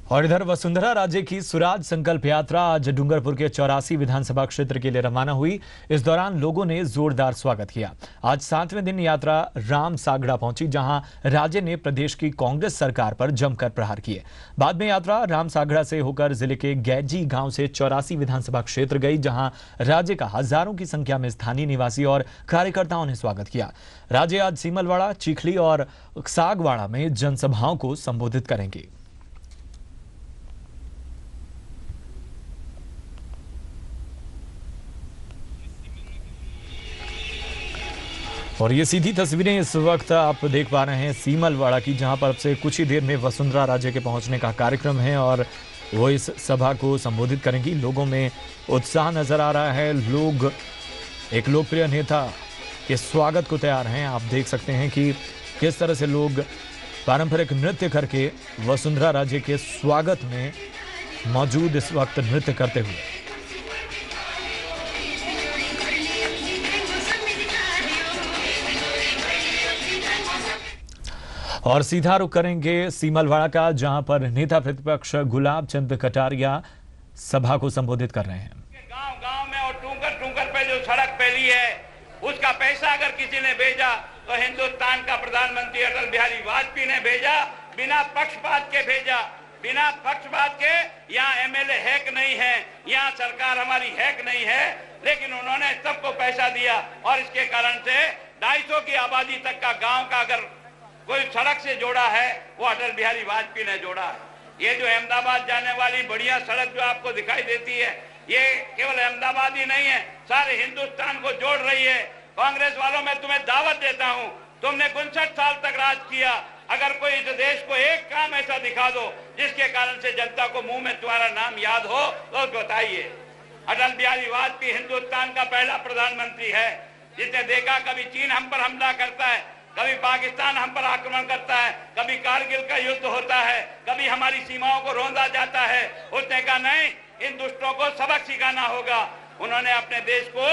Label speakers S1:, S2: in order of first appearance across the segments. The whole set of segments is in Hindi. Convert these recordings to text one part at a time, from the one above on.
S1: और इधर वसुंधरा राजे की सुराज संकल्प यात्रा आज डूंगरपुर के 84 विधानसभा क्षेत्र के लिए रवाना हुई। इस दौरान लोगों ने जोरदार स्वागत किया। आज 7वें दिन यात्रा राम सागड़ा पहुंची, जहां राजे ने प्रदेश की कांग्रेस सरकार पर जमकर प्रहार किए। बाद में यात्रा राम सागड़ा से होकर जिले के गैजी गांव से 84 विधानसभा क्षेत्र गई, जहां राजे का हजारों की संख्या में स्थानीय निवासी और कार्यकर्ताओं ने स्वागत किया। राजे आज सीमलवाड़ा, चीखली और सागवाड़ा में जनसभाओं को संबोधित करेंगे। और ये सीधी तस्वीरें इस वक्त आप देख पा रहे हैं सीमलवाड़ा की, जहां पर अब से कुछ ही देर में वसुंधरा राजे के पहुंचने का कार्यक्रम है और वो इस सभा को संबोधित करेंगी। लोगों में उत्साह नजर आ रहा है। लोग एक लोकप्रिय नेता के स्वागत को तैयार हैं। आप देख सकते हैं कि किस तरह से लोग पारंपरिक नृत्य करके वसुंधरा राजे के स्वागत में मौजूद इस वक्त नृत्य करते हुए। और सीधा रुख करेंगे सीमलवाड़ा का, जहां पर नेता प्रतिपक्ष गुलाब चंद कटारिया सभा को संबोधित कर रहे हैं।
S2: गांव-गांव में और टूंकर पे जो सड़क फैली है, उसका पैसा अगर किसी ने भेजा तो हिंदुस्तान का प्रधानमंत्री अटल बिहारी वाजपेयी ने भेजा, बिना पक्षपात के भेजा, बिना पक्षपात के। यहाँ एमएलए हैक नहीं है, यहाँ सरकार हमारी हैक नहीं है, लेकिन उन्होंने सबको पैसा दिया और इसके कारण से 250 की आबादी तक का गाँव का अगर कोई सड़क से जोड़ा है, वो अटल बिहारी वाजपेयी ने जोड़ा है। ये जो अहमदाबाद जाने वाली बढ़िया सड़क जो आपको दिखाई देती है, ये केवल अहमदाबाद ही नहीं है, सारे हिंदुस्तान को जोड़ रही है। कांग्रेस वालों में तुम्हें दावत देता हूं, तुमने 59 साल तक राज किया, अगर कोई इस देश को एक काम ऐसा दिखा दो जिसके कारण से जनता को मुंह में तुम्हारा नाम याद हो, तो बताइए। अटल बिहारी वाजपेयी हिंदुस्तान का पहला प्रधानमंत्री है जिसने देखा कभी चीन हम पर हमला करता है, कभी पाकिस्तान हम पर आक्रमण करता है, कभी कारगिल का युद्ध होता है, कभी हमारी सीमाओं को रौंदा जाता है। उसने कहा नहीं, इन दुष्टों को सबक सिखाना होगा। उन्होंने अपने देश को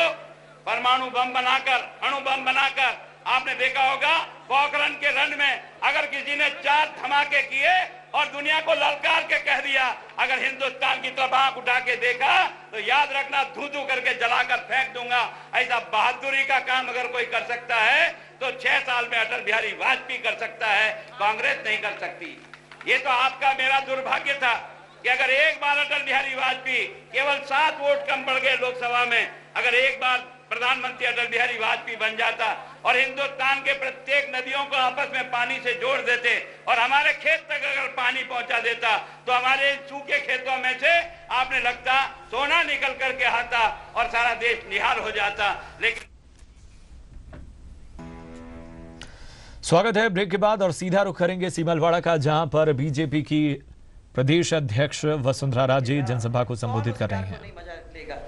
S2: परमाणु बम बनाकर, अणु बम बनाकर, आपने देखा होगा पोखरण के रण में अगर किसी ने 4 धमाके किए और दुनिया को ललकार के कह दिया, अगर हिंदुस्तान की तरफ आंख उठा के देखा तो याद रखना, धू करके जलाकर फेंक दूंगा। ऐसा बहादुरी का काम अगर कोई कर सकता है तो 6 साल में अटल बिहारी वाजपेयी कर सकता है, कांग्रेस नहीं कर सकती। ये तो आपका मेरा दुर्भाग्य था कि अगर एक बार अटल बिहारी वाजपेयी, केवल 7 वोट कम बढ़ गए लोकसभा में, अगर एक बार प्रधानमंत्री अटल बिहारी वाजपेयी बन जाता और हिंदुस्तान के प्रत्येक नदियों को आपस में पानी से जोड़ देते और हमारे खेत तक अगर पानी पहुंचा देता, तो हमारे सूखे खेतों में से आपने लगता सोना निकल करके आता और सारा देश निहाल हो जाता। लेकिन
S1: स्वागत है ब्रेक के बाद और सीधा रुख करेंगे सीमलवाड़ा का, जहां पर बीजेपी की प्रदेश अध्यक्ष वसुंधरा राजे जनसभा को संबोधित कर रही हैं।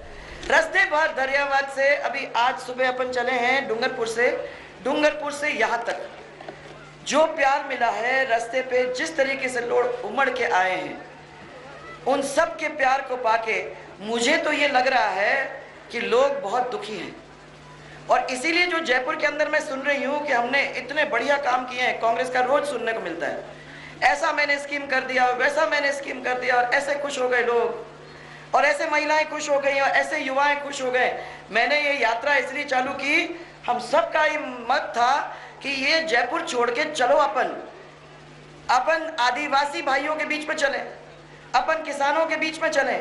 S3: रास्ते भर दरियावाद से अभी आज सुबह अपन चले हैं डूंगरपुर से यहाँ तक जो प्यार मिला है, रास्ते पे जिस तरीके से लोग उमड़ के आए हैं, उन सब के प्यार को पाके मुझे तो ये लग रहा है कि लोग बहुत दुखी हैं। और इसीलिए जो जयपुर के अंदर मैं सुन रही हूँ कि हमने इतने बढ़िया काम किए हैं, कांग्रेस का रोज सुनने को मिलता है, ऐसा मैंने स्कीम कर दिया, वैसा मैंने स्कीम कर दिया, और ऐसे खुश हो गए लोग, और ऐसे महिलाएं खुश हो गई और ऐसे युवाएं खुश हो गए। मैंने ये यात्रा इसलिए चालू की, हम सबका ये मत था कि ये जयपुर छोड़ के चलो, अपन आदिवासी भाइयों के बीच में चलें, अपन किसानों के बीच में चलें,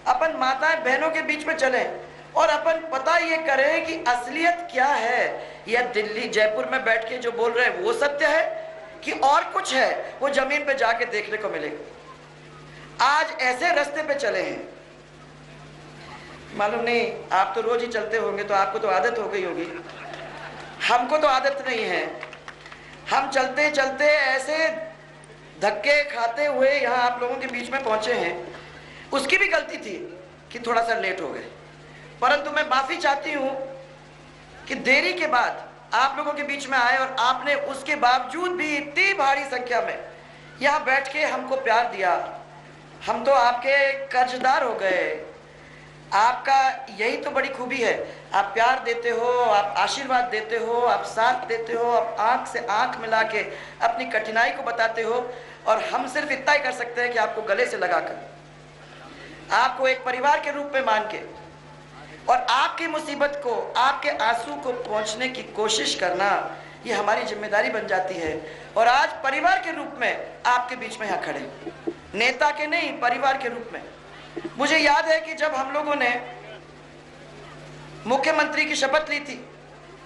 S3: अपन माताएं बहनों के बीच में चलें और अपन पता ये करें कि असलियत क्या है। यह दिल्ली जयपुर में बैठ के जो बोल रहे हैं वो सत्य है कि और कुछ है, वो जमीन पे जाके देखने को मिलेगा। आज ऐसे रास्ते पे चले हैं, मालूम नहीं आप तो रोज ही चलते होंगे तो आपको तो आदत हो गई होगी, हमको तो आदत नहीं है। हम चलते चलते ऐसे धक्के खाते हुए यहाँ आप लोगों के बीच में पहुंचे हैं। उसकी भी गलती थी कि थोड़ा सा लेट हो गए, परंतु मैं माफी चाहती हूँ कि देरी के बाद आप लोगों के बीच में आए और आपने उसके बावजूद भी इतनी भारी संख्या में यहाँ बैठ के हमको प्यार दिया। हम तो आपके कर्जदार हो गए। आपका यही तो बड़ी खूबी है, आप प्यार देते हो, आप आशीर्वाद देते हो, आप साथ देते हो, आप आंख से आंख मिला के अपनी कठिनाई को बताते हो। और हम सिर्फ इतना ही कर सकते हैं कि आपको गले से लगाकर, आपको एक परिवार के रूप में मान के और आपकी मुसीबत को, आपके आंसू को पहुंचने की कोशिश करना, ये हमारी जिम्मेदारी बन जाती है। और आज परिवार के रूप में आपके बीच में यहाँ खड़े, नेता के नहीं, परिवार के रूप में। मुझे याद है कि जब हम लोगों ने मुख्यमंत्री की शपथ ली थी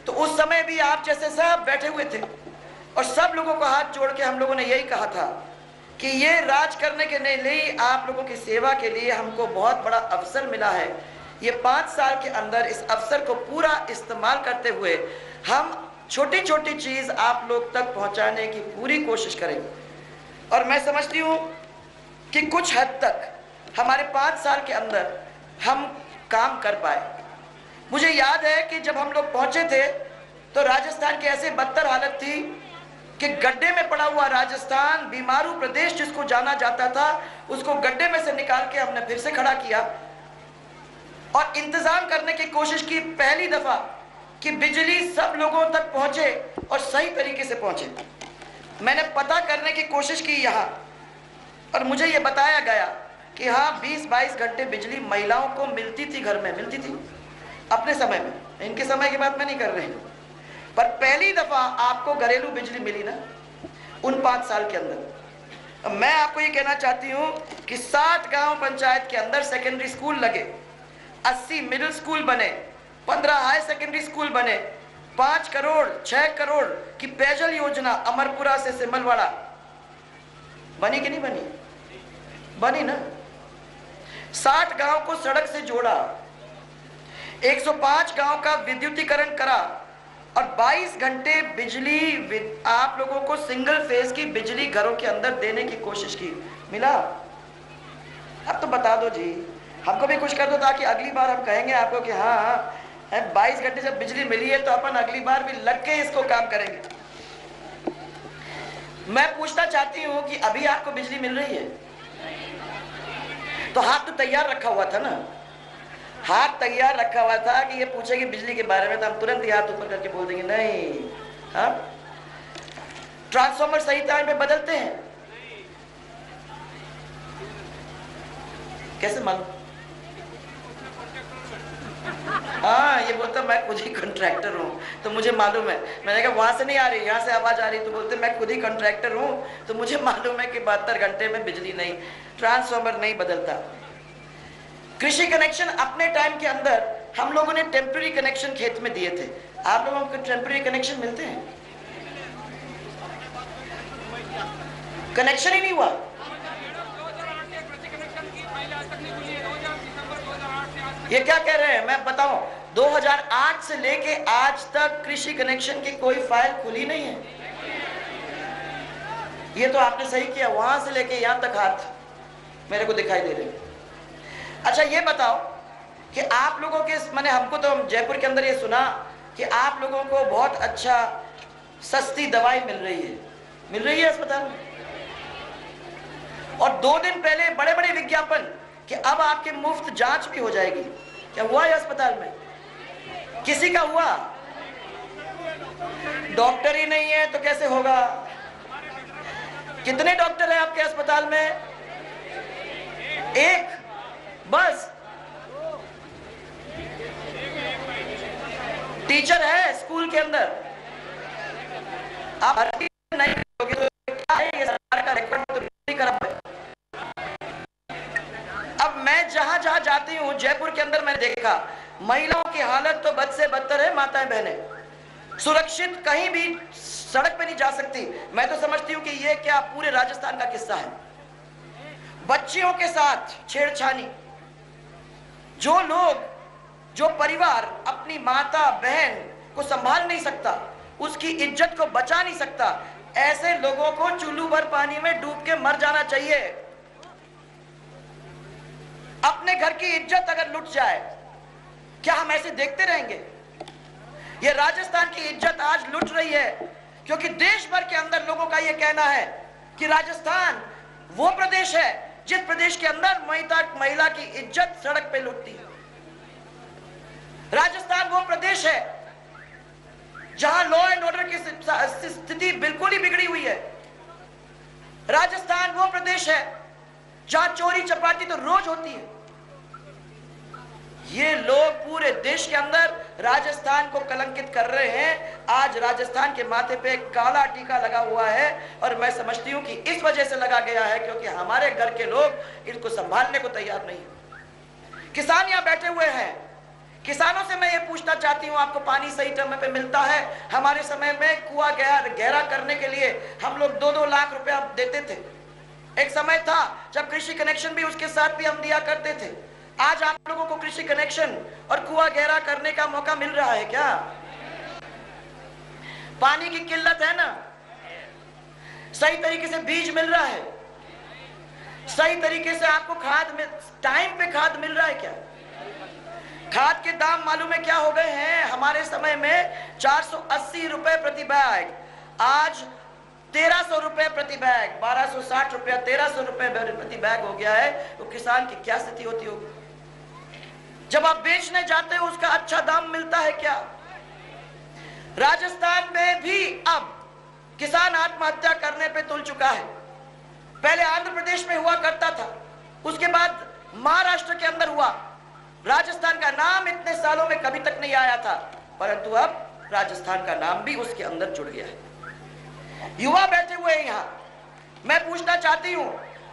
S3: तो उस समय भी आप जैसे सब बैठे हुए थे और सब लोगों को हाथ जोड़ के हम लोगों ने यही कहा था कि ये राज करने के लिए, आप लोगों की सेवा के लिए हमको बहुत बड़ा अवसर मिला है। ये 5 साल के अंदर इस अवसर को पूरा इस्तेमाल करते हुए हम छोटी छोटी चीज आप लोग तक पहुंचाने की पूरी कोशिश करेंगे। और मैं समझती हूं कि कुछ हद तक हमारे 5 साल के अंदर हम काम कर पाए। मुझे याद है कि जब हम लोग पहुंचे थे तो राजस्थान की ऐसे बदतर हालत थी कि गड्ढे में पड़ा हुआ राजस्थान, बीमारू प्रदेश जिसको जाना जाता था, उसको गड्ढे में से निकाल के हमने फिर से खड़ा किया और इंतजाम करने की कोशिश की पहली दफा कि बिजली सब लोगों तक पहुंचे और सही तरीके से पहुंचे। मैंने पता करने की कोशिश की यहाँ और मुझे ये बताया गया कि हाँ 20-22 घंटे बिजली महिलाओं को मिलती थी, घर में मिलती थी अपने समय में। इनके समय की बात मैं नहीं कर रही, पर पहली दफा आपको घरेलू बिजली मिली ना उन 5 साल के अंदर। मैं आपको ये कहना चाहती हूँ कि 60 गांव पंचायत के अंदर सेकेंडरी स्कूल लगे, 80 मिडिल स्कूल बने, 15 हाई सेकेंडरी स्कूल बने, 5 करोड़ 6 करोड़ की पेयजल योजना अमरपुरा से सिमलवाड़ा बनी कि नहीं बनी? बनी ना। 60 गांव को सड़क से जोड़ा, 105 गांव का विद्युतीकरण करा और 22 घंटे बिजली आप लोगों को सिंगल फेज की बिजली घरों के अंदर देने की कोशिश की। मिला? अब तो बता दो जी, हमको भी कुछ कर दो ताकि अगली बार हम कहेंगे आपको कि हाँ 22 घंटे जब बिजली मिली है तो अपन अगली बार भी लग के इसको काम करेंगे। मैं पूछना चाहती हूं कि अभी आपको बिजली मिल रही है तो हाथ तो तैयार रखा हुआ था ना, हाथ तैयार रखा हुआ था कि ये पूछेगी बिजली के बारे में तो हम तुरंत ही हाथ ऊपर करके बोल देंगे नहीं। हाँ, ट्रांसफॉर्मर सही टाइम पे बदलते हैं कैसे मालूम? हाँ, ये बोलता मैं खुद ही कॉन्ट्रैक्टर हूँ तो मुझे मालूम है। मैंने कहा वहां से नहीं आ रही, यहाँ से आवाज आ रही, तो बोलते मैं खुद ही कॉन्ट्रैक्टर हूँ तो मुझे मालूम है कि 72 घंटे में बिजली नहीं, ट्रांसफॉर्मर नहीं बदलता। कृषि कनेक्शन अपने टाइम के अंदर हम लोगों ने टेम्पररी कनेक्शन खेत में दिए थे। आप लोगों को टेम्पररी कनेक्शन मिलते हैं? कनेक्शन ही नहीं हुआ। ये क्या कह रहे हैं मैं बताऊं, 2008 से लेके आज तक कृषि कनेक्शन की कोई फाइल खुली नहीं है। ये तो आपने सही किया, वहां से लेके यहां तक हाथ मेरे को दिखाई दे रहे हैं। अच्छा ये बताओ कि आप लोगों के, मैंने हमको तो जयपुर के अंदर ये सुना कि आप लोगों को बहुत अच्छा सस्ती दवाई मिल रही है अस्पताल में। और 2 दिन पहले बड़े बड़े विज्ञापन कि अब आपके मुफ्त जांच भी हो जाएगी। क्या हुआ है अस्पताल में? किसी का हुआ? डॉक्टर ही नहीं है तो कैसे होगा? कितने डॉक्टर हैं आपके अस्पताल में? एक बस। टीचर है स्कूल के अंदर, आप नहीं करोगे तो क्या है? ये सरकार का रिकॉर्ड तो नहीं खराब है। अब मैं जहां जहां जाती हूं जयपुर के अंदर मैंने देखा महिलाओं की हालत तो बद से बदतर है। माताएं बहनें सुरक्षित कहीं भी सड़क पे नहीं जा सकती। मैं तो समझती हूं कि ये क्या पूरे राजस्थान का किस्सा है। बच्चियों के साथ छेड़छानी, जो परिवार अपनी माता बहन को संभाल नहीं सकता, उसकी इज्जत को बचा नहीं सकता, ऐसे लोगों को चुल्लू भर पानी में डूब के मर जाना चाहिए। अपने घर की इज्जत अगर लुट जाए, क्या हम ऐसे देखते रहेंगे? ये राजस्थान की इज्जत आज लुट रही है क्योंकि देश भर के अंदर लोगों का यह कहना है कि राजस्थान वो प्रदेश है जिस प्रदेश के अंदर महिला की इज्जत सड़क पे लुटती है। राजस्थान वो प्रदेश है जहां लॉ एंड ऑर्डर की स्थिति बिल्कुल ही बिगड़ी हुई है। राजस्थान वो प्रदेश है जहां चोरी चपाटी तो रोज होती है। ये लोग पूरे देश के अंदर राजस्थान को कलंकित कर रहे हैं। आज राजस्थान के माथे पे काला टीका लगा हुआ है और मैं समझती हूं कि इस वजह से लगा गया है क्योंकि हमारे घर के लोग इसको संभालने को तैयार नहीं है। किसान यहां बैठे हुए हैं, किसानों से मैं ये पूछना चाहती हूं, आपको पानी सही समय पे मिलता है? हमारे समय में कुआं गहरा करने के लिए हम लोग 2-2 लाख रुपया देते थे। एक समय था जब कृषि कनेक्शन भी उसके साथ भी हम दिया करते थे। आज आप लोगों को कृषि कनेक्शन और कुआं गहरा करने का मौका मिल रहा है क्या? पानी की किल्लत है ना? सही तरीके से बीज मिल रहा है? सही तरीके से आपको खाद में टाइम पे खाद मिल रहा है क्या? खाद के दाम मालूम है क्या हो गए हैं? हमारे समय में 480 रुपए प्रति बैग, आज 1300 रुपए प्रति बैग, 1260 रुपया 1300 रुपए प्रति बैग हो गया है। तो किसान की क्या स्थिति होती होगी? जब आप बेचने जाते हो उसका अच्छा दाम मिलता है क्या? राजस्थान में भी अब किसान आत्महत्या करने पे तुल चुका है। पहले आंध्र प्रदेश में हुआ करता था, उसके बाद महाराष्ट्र के अंदर हुआ। राजस्थान का नाम इतने सालों में कभी तक नहीं आया था, परंतु अब राजस्थान का नाम भी उसके अंदर जुड़ गया है। युवा बैठे हुए हैं यहां, मैं पूछना चाहती हूं,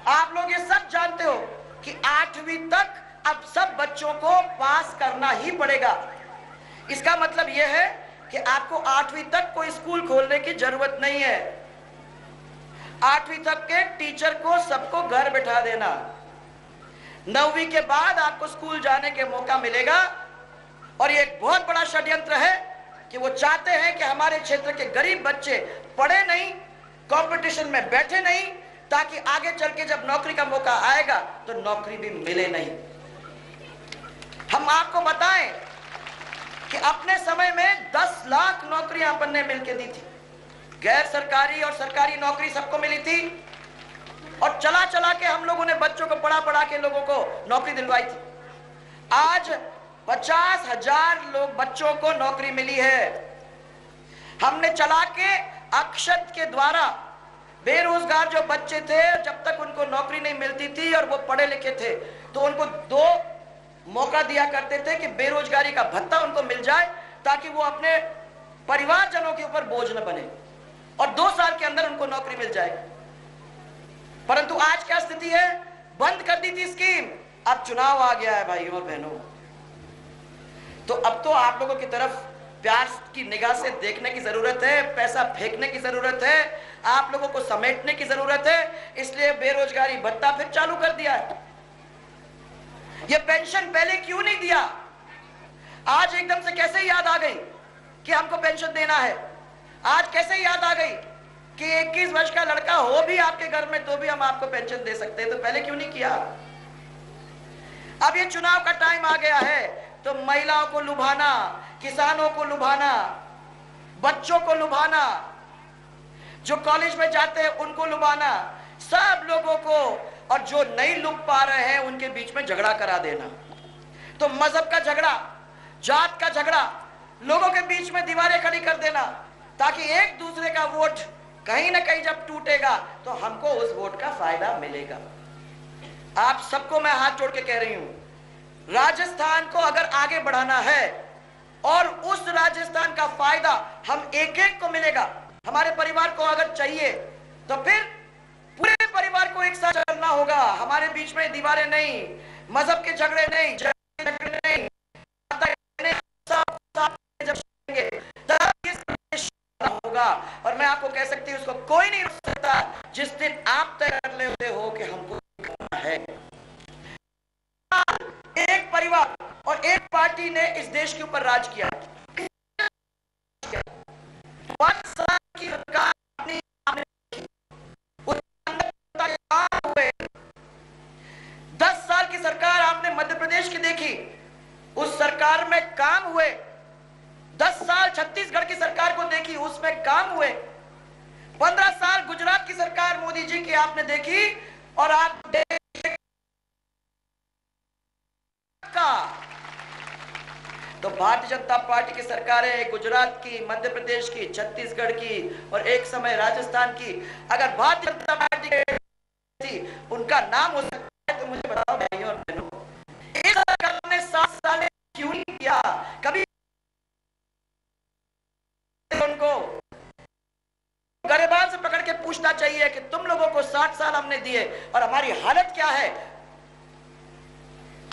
S3: आप लोग ये सब जानते हो कि 8वीं तक अब सब बच्चों को पास करना ही पड़ेगा। इसका मतलब यह है कि आपको 8वीं तक कोई स्कूल खोलने की जरूरत नहीं है। 8वीं तक के टीचर को सबको घर बैठा देना, 9वीं के बाद आपको स्कूल जाने के मौका मिलेगा। और ये एक बहुत बड़ा षड्यंत्र है कि वो चाहते हैं कि हमारे क्षेत्र के गरीब बच्चे पढ़े नहीं, कंपटीशन में बैठे नहीं, ताकि आगे चल के जब नौकरी का मौका आएगा तो नौकरी भी मिले नहीं। हम आपको बताएं कि अपने समय में 10 लाख नौकरियां अपन ने मिलकर दी थी। गैर सरकारी और सरकारी नौकरी सबको मिली थी और चला चला के हम लोगों ने बच्चों को पढ़ा के लोगों को नौकरी दिलवाई थी। आज 50,000 लोग बच्चों को नौकरी मिली है। हमने चला के अक्षत के द्वारा बेरोजगार जो बच्चे थे, जब तक उनको नौकरी नहीं मिलती थी और वो पढ़े लिखे थे तो उनको 2 मौका दिया करते थे कि बेरोजगारी का भत्ता उनको मिल जाए ताकि वो अपने परिवारजनों के ऊपर बोझ न बने, और 2 साल के अंदर उनको नौकरी मिल जाएगी। परंतु आज क्या स्थिति है? बंद कर दी थी स्कीम, अब चुनाव आ गया है भाइयों और बहनों, तो अब तो आप लोगों की तरफ प्यार की निगाह से देखने की जरूरत है, पैसा फेंकने की जरूरत है, आप लोगों को समेटने की जरूरत है। इसलिए बेरोजगारी भत्ता फिर चालू कर दिया है। ये पेंशन पहले क्यों नहीं दिया? आज एकदम से कैसे याद आ गई कि हमको पेंशन देना है? आज कैसे याद आ गई कि 21 वर्ष का लड़का हो भी आपके घर में तो भी हम आपको पेंशन दे सकते हैं? तो पहले क्यों नहीं किया? अब ये चुनाव का टाइम आ गया है तो महिलाओं को लुभाना, किसानों को लुभाना, बच्चों को लुभाना, जो कॉलेज में जाते हैं उनको लुभाना, सब लोगों को, और जो नहीं लुभ पा रहे हैं उनके बीच में झगड़ा करा देना। तो मजहब का झगड़ा, जात का झगड़ा, लोगों के बीच में दीवारें खड़ी कर देना ताकि एक दूसरे का वोट कहीं ना कहीं जब टूटेगा तो हमको उस वोट का फायदा मिलेगा। आप सबको मैं हाथ जोड़ के कह रही हूं, राजस्थान को अगर आगे बढ़ाना है और उस राजस्थान का फायदा हम एक एक को मिलेगा, हमारे परिवार को अगर चाहिए तो फिर पूरे परिवार को एक साथ चलना होगा। हमारे बीच में दीवारें नहीं, मजहब के झगड़े नहीं, होगा। और मैं आपको कह सकती हूं उसको कोई नहीं रोक सकता जिस दिन आप तय कर लेते हो कि हमको करना है। एक परिवार और एक पार्टी ने इस देश के ऊपर राज किया। 5 साल की सरकार अपनी 10 साल की सरकार आपने मध्य प्रदेश की देखी, उस सरकार में काम हुए। 10 साल छत्तीसगढ़ की सरकार को देखी, उसमें काम हुए। 15 साल गुजरात की सरकार मोदी जी की आपने देखी और आप तो भारतीय जनता पार्टी की सरकारें गुजरात की, मध्य प्रदेश की, छत्तीसगढ़ की और एक समय राजस्थान की, अगर भारतीय जनता पार्टी के उनका नाम हो सकता है, तो मुझे बताओ भाइयों और बहनों, इस सरकार ने 7 साल क्यों नहीं किया? कभी उनको गरेबान से पकड़ के पूछना चाहिए कि तुम लोगों को 60 साल हमने दिए और हमारी हालत क्या है।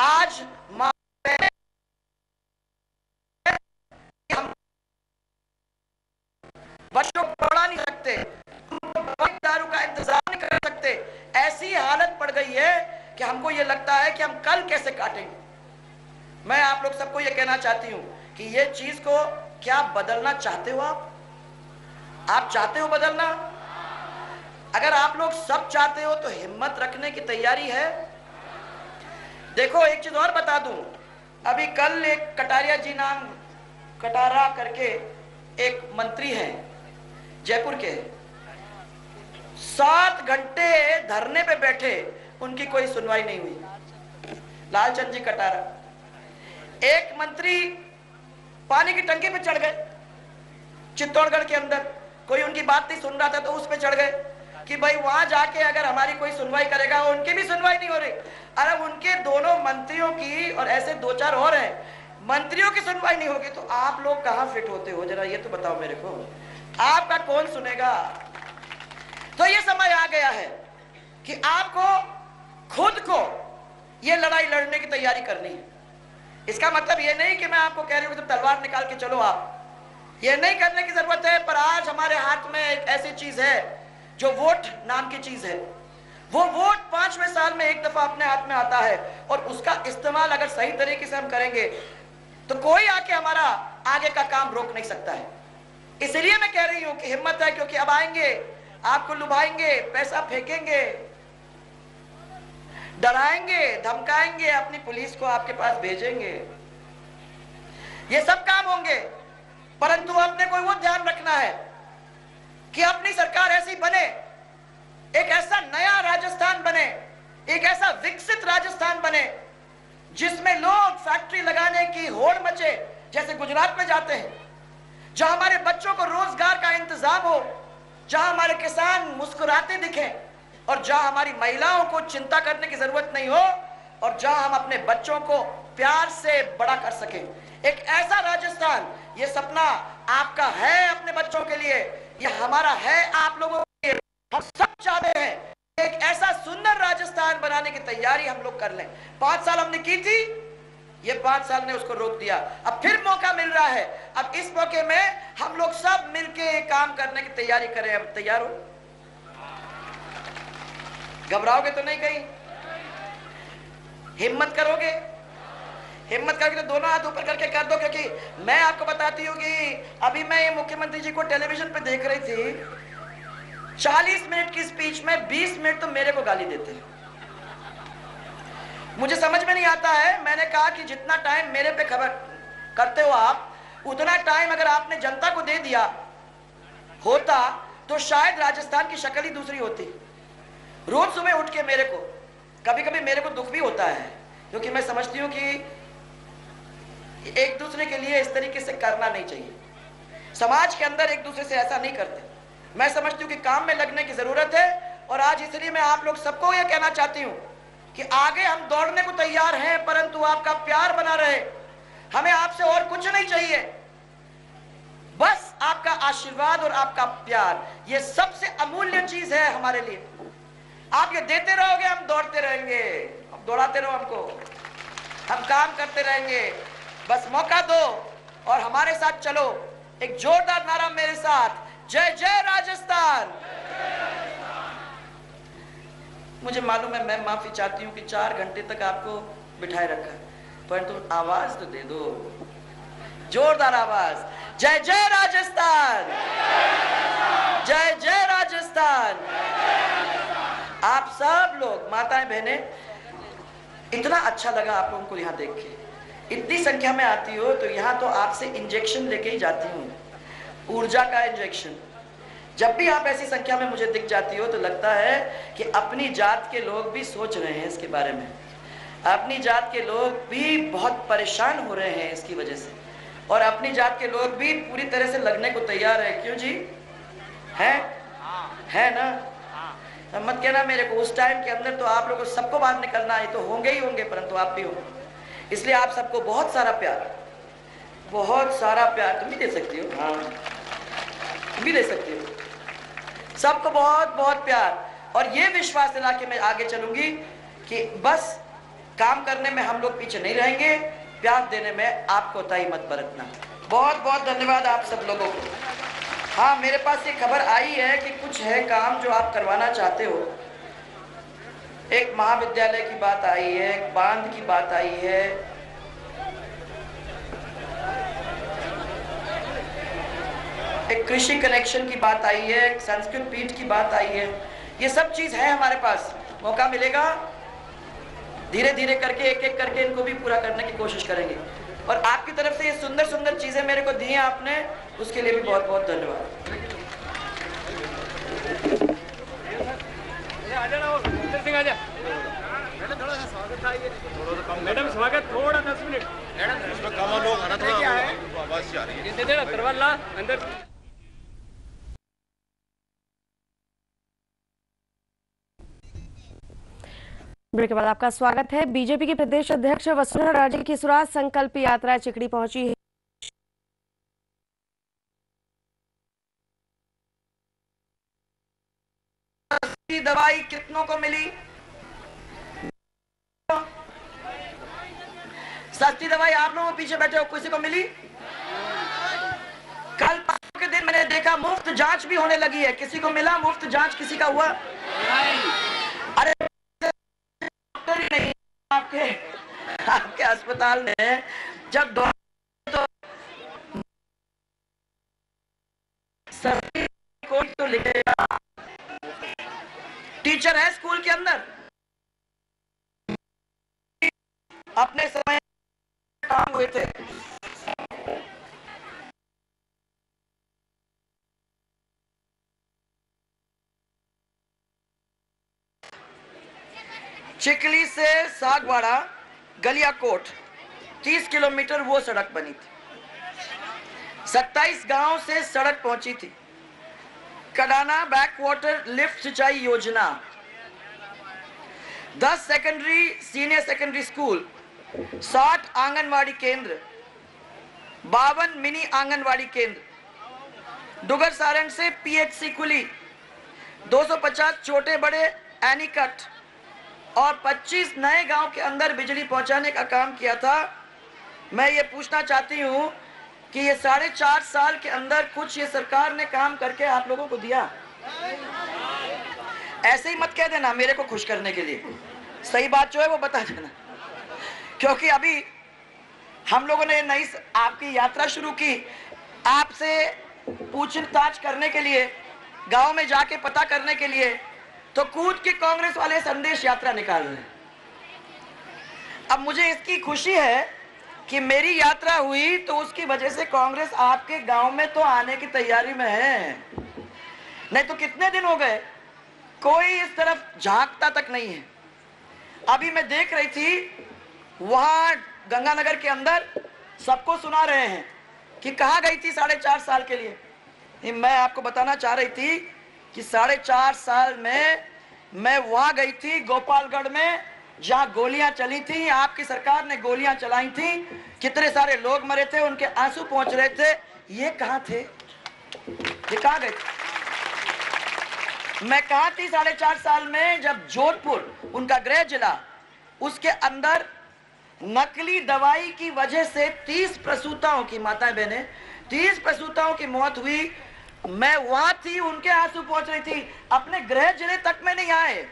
S3: आज हम बच्चों को पढ़ा नहीं सकते, दारू का इंतजाम नहीं कर सकते, ऐसी हालत पड़ गई है कि हमको ये लगता है कि हम कल कैसे काटेंगे। मैं आप लोग सबको ये कहना चाहती हूं कि ये चीज को क्या बदलना चाहते हो? आप चाहते हो बदलना? अगर आप लोग सब चाहते हो तो हिम्मत रखने की तैयारी है। देखो एक चीज और बता दूं, अभी कल एक कटारिया जी नाम कटारा करके एक मंत्री हैं जयपुर के, 7 घंटे धरने पे बैठे, उनकी कोई सुनवाई नहीं हुई। लालचंद जी कटारा। एक मंत्री पानी की टंकी पे चढ़ गए चित्तौड़गढ़ के अंदर, कोई उनकी बात नहीं सुन रहा था तो उस पे चढ़ गए कि भाई वहां जाके अगर हमारी कोई सुनवाई करेगा, उनकी भी सुनवाई नहीं हो रही। अरे उनके दोनों मंत्रियों की और ऐसे 2-4 और हैं, मंत्रियों की सुनवाई नहीं होगी तो आप लोग कहां फिट होते हो? जरा ये तो बताओ मेरे को, आपका कौन सुनेगा? तो ये समय आ गया है कि आपको खुद को ये लड़ाई लड़ने की तैयारी करनी है। इसका मतलब ये नहीं कि मैं आपको कह रही हूं कि तुम तलवार निकाल के चलो, आप ये नहीं करने की जरूरत है। पर आज हमारे हाथ में एक ऐसी चीज है जो वोट नाम की चीज है। वो वोट 5वें साल में एक दफा अपने हाथ में आता है और उसका इस्तेमाल अगर सही तरीके से हम करेंगे तो कोई आके हमारा आगे का काम रोक नहीं सकता है। इसलिए मैं कह रही हूं कि हिम्मत है, क्योंकि अब आएंगे, आपको लुभाएंगे, पैसा फेंकेंगे, डराएंगे, धमकाएंगे, अपनी पुलिस को आपके पास भेजेंगे, ये सब काम होंगे। परंतु अपने को वो ध्यान रखना है कि अपनी सरकार ऐसी बने, एक ऐसा नया राजस्थान बने, एक ऐसा विकसित राजस्थान बने जिसमें लोग फैक्ट्री लगाने की होड़ मचे जैसे गुजरात में जाते हैं, जहां हमारे बच्चों को रोजगार का इंतजाम हो, जहां हमारे किसान मुस्कुराते दिखें और जहां हमारी महिलाओं को चिंता करने की जरूरत नहीं हो और जहां हम अपने बच्चों को प्यार से बड़ा कर सकें। एक ऐसा राजस्थान, ये सपना आपका है अपने बच्चों के लिए, ये हमारा है आप लोगों के लिए। हम सब चाहते हैं एक ऐसा सुंदर राजस्थान बनाने की तैयारी हम लोग कर लें। 5 साल हमने की थी, ये 5 साल ने उसको रोक दिया, अब फिर मौका मिल रहा है। अब इस मौके में हम लोग सब मिलके काम करने की तैयारी करें। अब तैयार हो? घबराओगे तो नहीं? कहीं हिम्मत करोगे? हिम्मत करके तो दोनों हाथ ऊपर करके कर दो, क्योंकि मैं आपको बताती हूँ कि अभी मैं ये मुख्यमंत्री जी को टेलीविजन पे देख रही थी, 40 मिनट की स्पीच में 20 मिनट तो मेरे को गाली देते हैं। मुझे समझ में नहीं आता है। मैंने कहा कि जितना टाइम मेरे पे खबर करते हो आप, उतना टाइम अगर आपने जनता को दे दिया होता तो शायद राजस्थान की शक्ल ही दूसरी होती। रोज सुबह उठ के मेरे को कभी कभी मेरे को दुख भी होता है, क्योंकि मैं समझती हूँ कि एक दूसरे के लिए इस तरीके से करना नहीं चाहिए। समाज के अंदर एक दूसरे से ऐसा नहीं करते। मैं समझती हूँ कि काम में लगने की जरूरत है। और आज इसलिए मैं आप लोग सबको यह कहना चाहती हूँ कि आगे हम दौड़ने को तैयार हैं, परंतु आपका प्यार बना रहे। हमें आपसे और कुछ नहीं चाहिए, बस आपका आशीर्वाद और आपका प्यार, ये सबसे अमूल्य चीज है हमारे लिए। आप ये देते रहोगे, हम दौड़ते रहेंगे। अब दौड़ाते रहो हमको, हम काम करते रहेंगे। बस मौका दो और हमारे साथ चलो। एक जोरदार नारा मेरे साथ, जय जय राजस्थान। मुझे मालूम है, मैं माफी चाहती हूं कि 4 घंटे तक आपको बिठाए रखा, परंतु आवाज तो दे दो, जोरदार आवाज, जय जय राजस्थान, जय जय राजस्थान। आप सब लोग माताएं बहनें, इतना अच्छा लगा आप लोगों को यहाँ देख के। इतनी संख्या में आती हो तो यहाँ तो आपसे इंजेक्शन लेके ही जाती हूँ, ऊर्जा का इंजेक्शन। जब भी आप ऐसी संख्या में मुझे दिख जाती हो तो लगता है कि अपनी जात के लोग भी सोच रहे हैं इसके बारे में, अपनी जात के लोग भी बहुत परेशान हो रहे हैं इसकी वजह से, और अपनी जात के लोग भी पूरी तरह से लगने को तैयार है। क्यों जी? है ना? तो मत कहना मेरे को, उस टाइम के अंदर तो आप लोगों को सबको बाहर निकलना है, तो होंगे ही होंगे, परंतु आप भी होंगे। इसलिए आप सबको बहुत सारा प्यार, बहुत सारा प्यार तुम भी दे सकती हो, हाँ तुम भी दे सकती हो, सबको बहुत बहुत प्यार। और ये विश्वास दिला के मैं आगे चलूंगी कि बस काम करने में हम लोग पीछे नहीं रहेंगे, प्यार देने में आप कोताही मत बरतना। बहुत बहुत धन्यवाद आप सब लोगों को। हाँ, मेरे पास ये खबर आई है कि कुछ है काम जो आप करवाना चाहते हो। एक महाविद्यालय की बात आई है, एक बांध की बात आई है, एक कृषि कनेक्शन की बात आई है, एक संस्कृत पीठ की बात आई है। ये सब चीज है हमारे पास, मौका मिलेगा धीरे धीरे करके एक एक करके इनको भी पूरा करने की कोशिश करेंगे। और आपकी तरफ से ये सुंदर सुंदर चीजें मेरे को दी हैं आपने, उसके लिए भी बहुत बहुत धन्यवाद।
S4: मैडम स्वागत थोड़ा 10 मिनट इसमें कम लोग आना, थोड़ा आवाज आ रही है, दे देना करवाला अंदर।
S5: ब्रेक के बाद आपका स्वागत है। बीजेपी के प्रदेश अध्यक्ष वसुंधरा राजे की स्वराज संकल्प यात्रा चिकड़ी पहुंची है।
S3: सस्ती दवाई कितनों को मिली? सस्ती दवाई आप लोगों पीछे बैठे हो, किसी को मिली? कल के दिन मैंने देखा मुफ्त जांच भी होने लगी है, किसी को मिला मुफ्त जांच? किसी का हुआ? अरे डॉक्टर ही नहीं आपके अस्पताल में, जब तो सभी कोई तो लिखेगा। टीचर है स्कूल के अंदर, अपने समय काम हुए थे। चिकली से सागवाड़ा गलियाकोट 30 किलोमीटर वो सड़क बनी थी। 27 गांव से सड़क पहुंची थी। कडाना बैक वाटर लिफ्ट सिंचाई योजना, 10 secondary senior secondary school, 60 anganwadi केंद्र, 52 मिनी आंगनवाड़ी केंद्र, डुगर सारण से पीएचसी खुली, 250 छोटे बड़े एनीकट और 25 नए गांव के अंदर बिजली पहुंचाने का काम किया था। मैं ये पूछना चाहती हूं कि ये 4.5 साल के अंदर कुछ ये सरकार ने काम करके आप लोगों को दिया? ऐसे ही मत कह देना मेरे को खुश करने के लिए, सही बात जो है वो बता देना, क्योंकि अभी हम लोगों ने नई आपकी यात्रा शुरू की, आपसे पूछताछ करने के लिए, गांव में जाके पता करने के लिए, तो कूद के कांग्रेस वाले संदेश यात्रा निकाल रहे हैं। अब मुझे इसकी खुशी है कि मेरी यात्रा हुई तो उसकी वजह से कांग्रेस आपके गांव में तो आने की तैयारी में है, नहीं तो कितने दिन हो गए कोई इस तरफ झांकता तक नहीं है। अभी मैं देख रही थी वहां गंगानगर के अंदर सबको सुना रहे हैं कि कहां गई थी 4.5 साल के लिए। मैं आपको बताना चाह रही थी कि 4.5 साल में मैं वहां गई थी गोपालगढ़ में, जहां गोलियां चली थी, आपकी सरकार ने गोलियां चलाई थी, कितने सारे लोग मरे थे, उनके आंसू पहुंच रहे थे। ये कहां थे? ये कहां गए थे? मैं कहां थी 4.5 साल में, जब जोधपुर उनका गृह जिला, उसके अंदर नकली दवाई की वजह से 30 प्रसूताओं की, माताएं बहनें, 30 प्रसूताओं की मौत हुई। मैं वहां थी, उनके आंसू पहुंच रही थी, अपने गृह जिले तक में नहीं आए।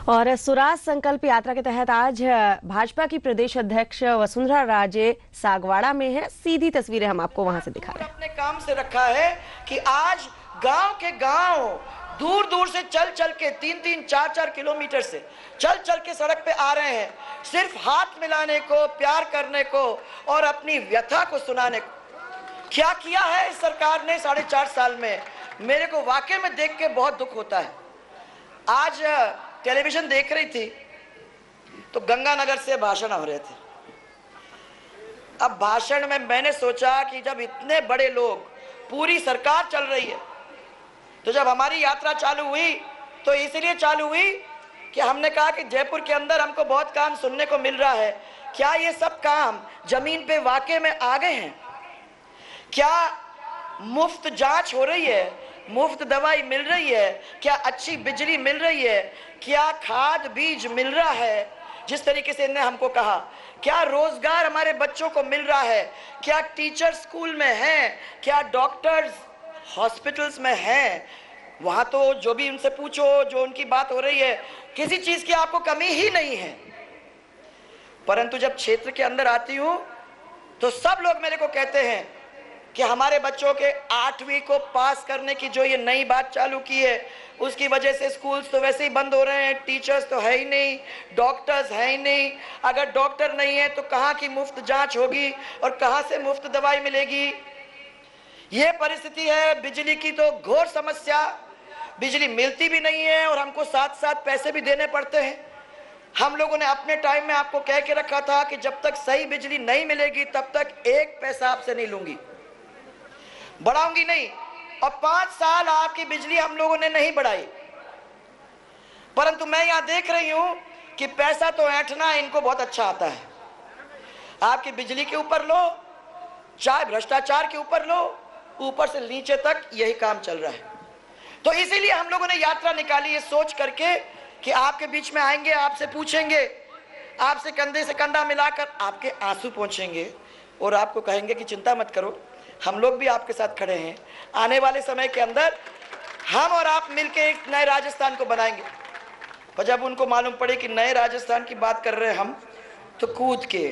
S5: और स्वराज संकल्प यात्रा के तहत आज भाजपा की प्रदेश अध्यक्ष वसुंधरा राजे सागवाड़ा में है। सीधी तस्वीरें हम आपको वहां से दिखा रहे हैं।
S3: अपने काम से रखा है कि आज गांव के गांव दूर दूर से चल चल के 3-3, 4-4 किलोमीटर से चल चल के सड़क पे आ रहे हैं, सिर्फ हाथ मिलाने को, प्यार करने को और अपनी व्यथा को सुनाने को। क्या किया है इस सरकार ने 4.5 साल में, मेरे को वाकई में देख के बहुत दुख होता है। आज टेलीविजन देख रही थी तो गंगानगर से भाषण हो रहे थे। अब भाषण में मैंने सोचा कि जब इतने बड़े लोग पूरी सरकार चल रही है। तो जब हमारी यात्रा चालू हुई तो इसलिए चालू हुई कि हमने कहा कि जयपुर के अंदर हमको बहुत काम सुनने को मिल रहा है, क्या ये सब काम जमीन पे वाकई में आ गए हैं? क्या मुफ्त जांच हो रही है, मुफ्त दवाई मिल रही है, क्या अच्छी बिजली मिल रही है, क्या खाद बीज मिल रहा है जिस तरीके से इन्होंने हमको कहा, क्या रोजगार हमारे बच्चों को मिल रहा है, क्या टीचर स्कूल में हैं, क्या डॉक्टर्स हॉस्पिटल्स में हैं? वहां तो जो भी उनसे पूछो, जो उनकी बात हो रही है, किसी चीज की आपको कमी ही नहीं है। परंतु जब क्षेत्र के अंदर आती हूं तो सब लोग मेरे को कहते हैं कि हमारे बच्चों के 8वीं को पास करने की जो ये नई बात चालू की है, उसकी वजह से स्कूल्स तो वैसे ही बंद हो रहे हैं, टीचर्स तो है ही नहीं, डॉक्टर्स है ही नहीं। अगर डॉक्टर नहीं है तो कहाँ की मुफ्त जांच होगी और कहाँ से मुफ्त दवाई मिलेगी? ये परिस्थिति है। बिजली की तो घोर समस्या, बिजली मिलती भी नहीं है और हमको साथ साथ पैसे भी देने पड़ते हैं। हम लोगों ने अपने टाइम में आपको कह के रखा था कि जब तक सही बिजली नहीं मिलेगी तब तक एक पैसा आपसे नहीं लूंगी, बढ़ाऊंगी नहीं। और 5 साल आपकी बिजली हम लोगों ने नहीं बढ़ाई, परंतु मैं यहां देख रही हूं कि पैसा तो ऐंठना इनको बहुत अच्छा आता है। आपकी बिजली के ऊपर लो, चाहे भ्रष्टाचार के ऊपर लो, ऊपर से नीचे तक यही काम चल रहा है। तो इसीलिए हम लोगों ने यात्रा निकाली, ये सोच करके कि आपके बीच में आएंगे, आपसे पूछेंगे, आपसे कंधे से कंधा मिलाकर आपके आंसू पहुंचेंगे और आपको कहेंगे कि चिंता मत करो, हम लोग भी आपके साथ खड़े हैं। आने वाले समय के अंदर हम और आप मिलकर एक नए राजस्थान को बनाएंगे। और जब उनको मालूम पड़े कि नए राजस्थान की बात कर रहे हैं हम, तो कूद के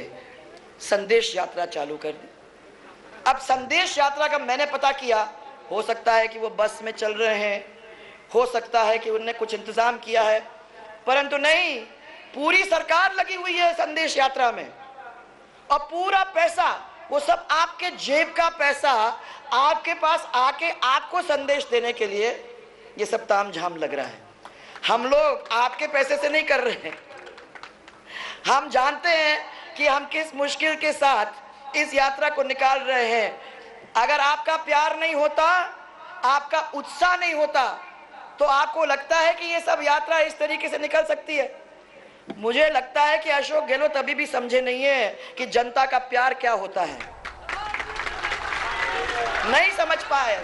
S3: संदेश यात्रा चालू कर दी। अब संदेश यात्रा का मैंने पता किया, हो सकता है कि वो बस में चल रहे हैं, हो सकता है कि उन्होंने कुछ इंतजाम किया है, परंतु नहीं, पूरी सरकार लगी हुई है संदेश यात्रा में। और पूरा पैसा, वो सब आपके जेब का पैसा आपके पास आके आपको संदेश देने के लिए ये सब तामझाम लग रहा है। हम लोग आपके पैसे से नहीं कर रहे हैं। हम जानते हैं कि हम किस मुश्किल के साथ इस यात्रा को निकाल रहे हैं। अगर आपका प्यार नहीं होता, आपका उत्साह नहीं होता, तो आपको लगता है कि ये सब यात्रा इस तरीके से निकल सकती है? मुझे लगता है कि अशोक गहलोत अभी भी समझे नहीं है कि जनता का प्यार क्या होता है, नहीं समझ पाए।